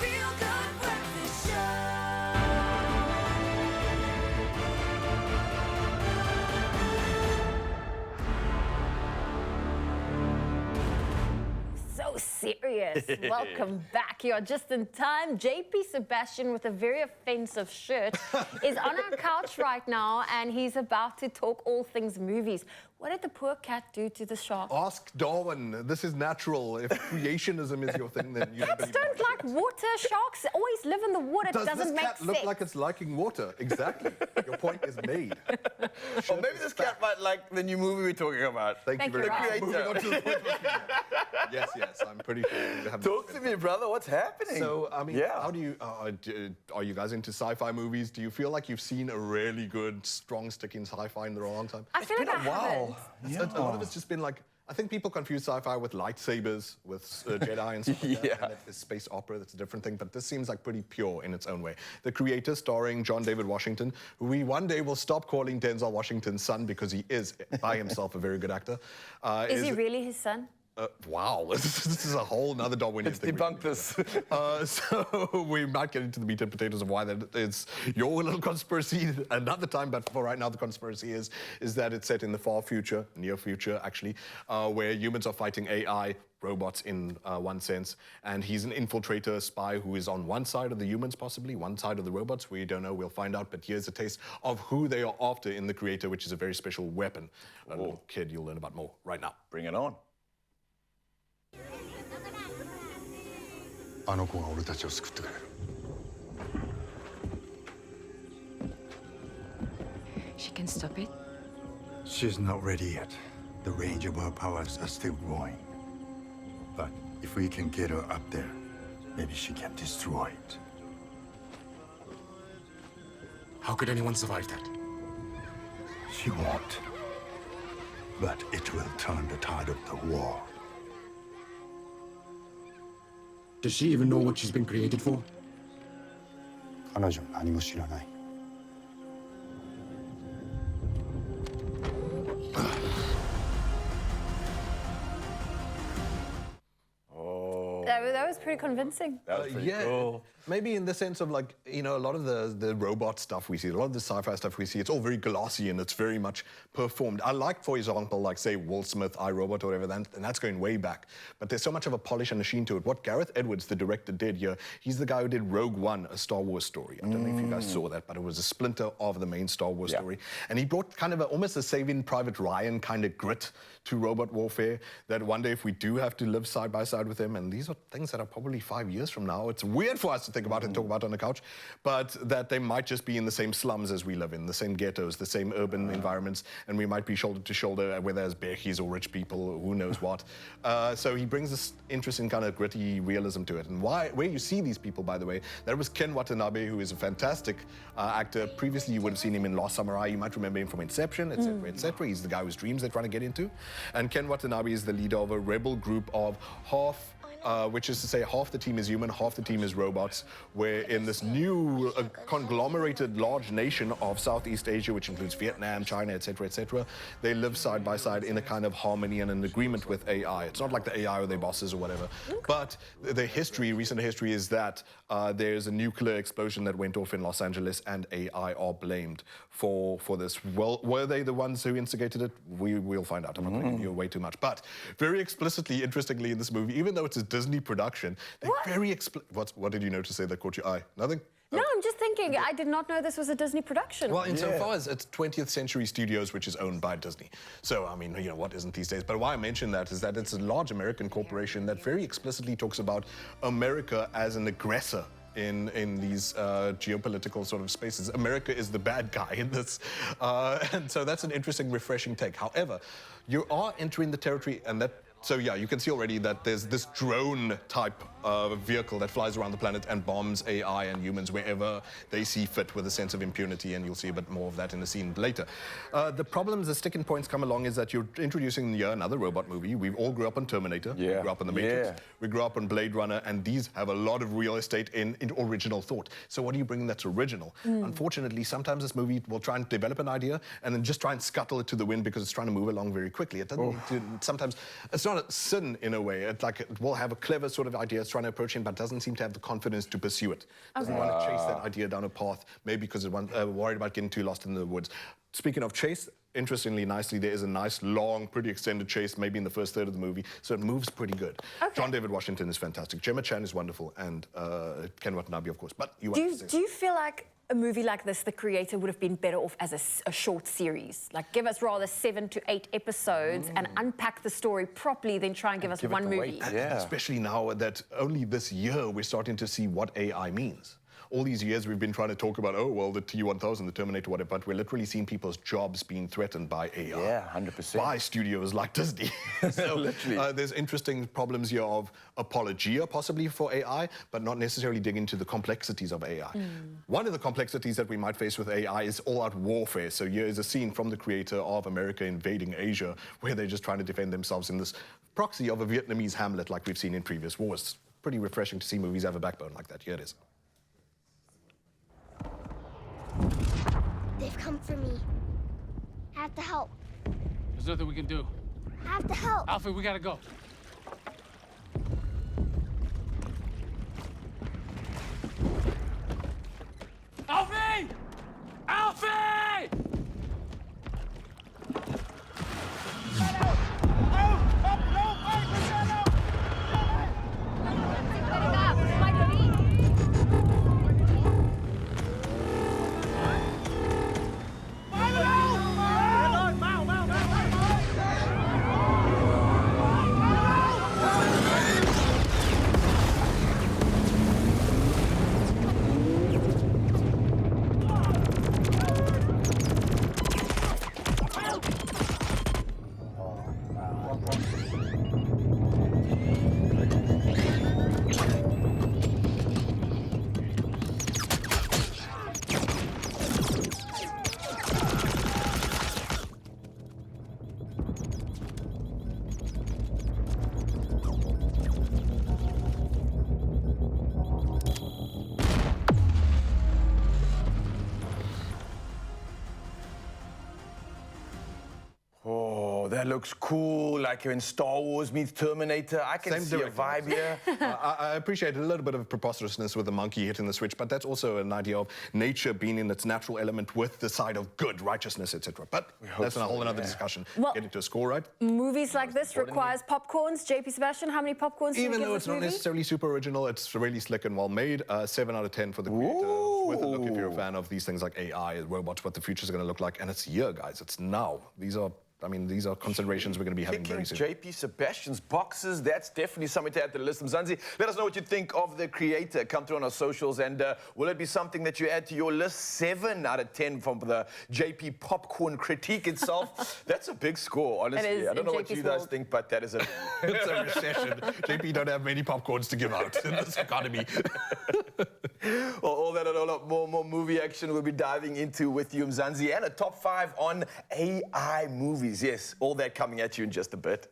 feel-good breakfast show. So serious. Welcome back. You're just in time. JP Sebastian, with a very offensive shirt, is on our couch right now, and he's about to talk all things movies. What did the poor cat do to the shark? Ask Darwin. This is natural. If creationism is your thing, then you Cats don't like water. Sharks always live in the water. It Does doesn't this make cat sense. look like it's liking water? Exactly. Your point is made. Or maybe this cat might like the new movie we're talking about. Thank you very Rob. much. The Moving on creator. to the point. Yes, yes. I'm pretty sure you have. Talk to me, brother. What's happening? So, I mean, yeah. how do you, are you guys into sci-fi movies? Do you feel like you've seen a really good, strong stick in sci-fi in a long time? I feel like I haven't. A lot of it's just been like, I think people confuse sci-fi with lightsabers, with Jedi and stuff like that. Yeah. And it's space opera, that's a different thing, but this seems like pretty pure in its own way. The creator, starring John David Washington, who we one day will stop calling Denzel Washington's son because he is, by himself, a very good actor. Is he really his son? Wow, this is a whole nother Darwinian Let's thing. debunk this. So we might get into the meat and potatoes of why that is your little conspiracy another time, but for right now the conspiracy is that it's set in the far future, near future actually, where humans are fighting AI, robots in one sense, and he's an infiltrator spy who is on one side of the humans possibly, one side of the robots. We don't know, we'll find out, but here's a taste of who they are after in the creator, which is a very special weapon. A little kid, you'll learn about more right now. Bring it on. あの子が俺たちを救ってくれる。 She can stop it? She's not ready yet. The range of her powers are still growing. But if we can get her up there, maybe she can destroy it. How could anyone survive that? She won't. But it will turn the tide of the war. Does she even know what she's been created for? 彼女は何も知らない。 That was pretty convincing. That was pretty yeah, cool. maybe in the sense of like, you know, a lot of the robot stuff we see, a lot of the sci-fi stuff we see, it's all very glossy and it's very much performed. I like, for example, like say Will Smith, iRobot or whatever, and that's going way back. But there's so much of a polish and a sheen to it. What Gareth Edwards, the director, did here, he's the guy who did Rogue One, a Star Wars story. I don't know if you guys saw that, but it was a splinter of the main Star Wars story. And he brought kind of almost a Saving Private Ryan kind of grit to robot warfare, that one day if we do have to live side by side with him, and these are things that are probably 5 years from now, it's weird for us to think about and talk about on the couch, but that they might just be in the same slums as we live in, the same ghettos, the same urban environments, and we might be shoulder to shoulder, whether as bechies or rich people, who knows what. So he brings this interesting kind of gritty realism to it. And where you see these people, by the way, there was Ken Watanabe, who is a fantastic actor. Previously, you would have seen him in Lost Samurai. You might remember him from Inception, etc., etc. He's the guy whose dreams they're trying to get into. And Ken Watanabe is the leader of a rebel group of which is to say half the team is human, half the team is robots, where in this new conglomerated large nation of Southeast Asia, which includes Vietnam, China, etc., they live side by side in a kind of harmony and an agreement with AI. It's not like the AI or their bosses or whatever, but the history, recent history is that there's a nuclear explosion that went off in Los Angeles and AI are blamed for this. Well, were they the ones who instigated it? We'll find out. I'm not going to give you away too much. But very explicitly, interestingly, in this movie, even though it's a Disney production, they very what did you know to say that caught your eye? Nothing? No, I'm just thinking, I did not know this was a Disney production. Well, insofar as it's 20th Century Studios, which is owned by Disney. So, I mean, you know, what isn't these days? But why I mention that is that it's a large American corporation that very explicitly talks about America as an aggressor in these geopolitical sort of spaces. America is the bad guy in this. And so that's an interesting, refreshing take. However, you are entering the territory, and that So yeah, you can see already that there's this drone type of vehicle that flies around the planet and bombs AI and humans wherever they see fit with a sense of impunity, and you'll see a bit more of that in the scene later. The problems, the sticking points come along is that you're introducing another robot movie. We all grew up on Terminator, we grew up on The Matrix, we grew up on Blade Runner, and these have a lot of real estate in original thought. So what do you bring that's original? Unfortunately, sometimes this movie will try and develop an idea and then just try and scuttle it to the wind because it's trying to move along very quickly. It doesn't need to, sometimes, it's not a sin in a way. It will have a clever sort of idea, it's trying to approach him, but doesn't seem to have the confidence to pursue it. Doesn't want to chase that idea down a path, maybe because it's worried about getting too lost in the woods. Speaking of chase, interestingly, nicely, there is a nice, long, pretty extended chase, maybe in the first third of the movie, so it moves pretty good. Okay. John David Washington is fantastic. Gemma Chan is wonderful, and Ken Watanabe, of course. But you Do you feel like a movie like this, the creator would have been better off as a short series? Like, give us rather 7 to 8 episodes and unpack the story properly, then try and give us one movie. Yeah. Especially now that only this year we're starting to see what AI means. All these years we've been trying to talk about, oh, well, the T-1000, the Terminator, whatever, but we're literally seeing people's jobs being threatened by AI. Yeah, 100%. By studios like Disney. So Literally. there's interesting problems here of apologia, possibly, for AI, but not necessarily dig into the complexities of AI. One of the complexities that we might face with AI is all-out warfare. So here is a scene from the creator of America invading Asia, where they're just trying to defend themselves in this proxy of a Vietnamese Hamlet like we've seen in previous wars. Pretty refreshing to see movies have a backbone like that. Here it is. They've come for me. I have to help. There's nothing we can do. I have to help. Alfred, we gotta go. Alfie! Alfie! Oh, that looks cool. Like in Star Wars meets Terminator. I can Same see a director. vibe here. I appreciate a little bit of preposterousness with the monkey hitting the switch, but that's also an idea of nature being in its natural element with the side of good, righteousness, etc. But that's a whole another discussion. Well- Getting to a score, right? Movies like this requires popcorns. JP Sebastian, how many popcorns do you Even give though this it's not movie? necessarily super original, it's really slick and well made. 7 out of 10 for the creator. With a look if you're a fan of these things like AI, robots, what the future's going to look like. And it's here, guys. It's now. These are considerations we're going to be having very Kicking soon. JP Sebastian's boxes, that's definitely something to add to the list. Mzansi, let us know what you think of the creator. Come through on our socials, and will it be something that you add to your list? 7 out of 10 from the JP popcorn critique itself. That's a big score, honestly. It is I don't in know what JP's you guys world. think, but that is a... It's a recession. JP don't have many popcorns to give out in this economy. Well, all that and a lot more movie action we'll be diving into with you, Mzansi, and a top 5 on AI movies. Yes, all that coming at you in just a bit.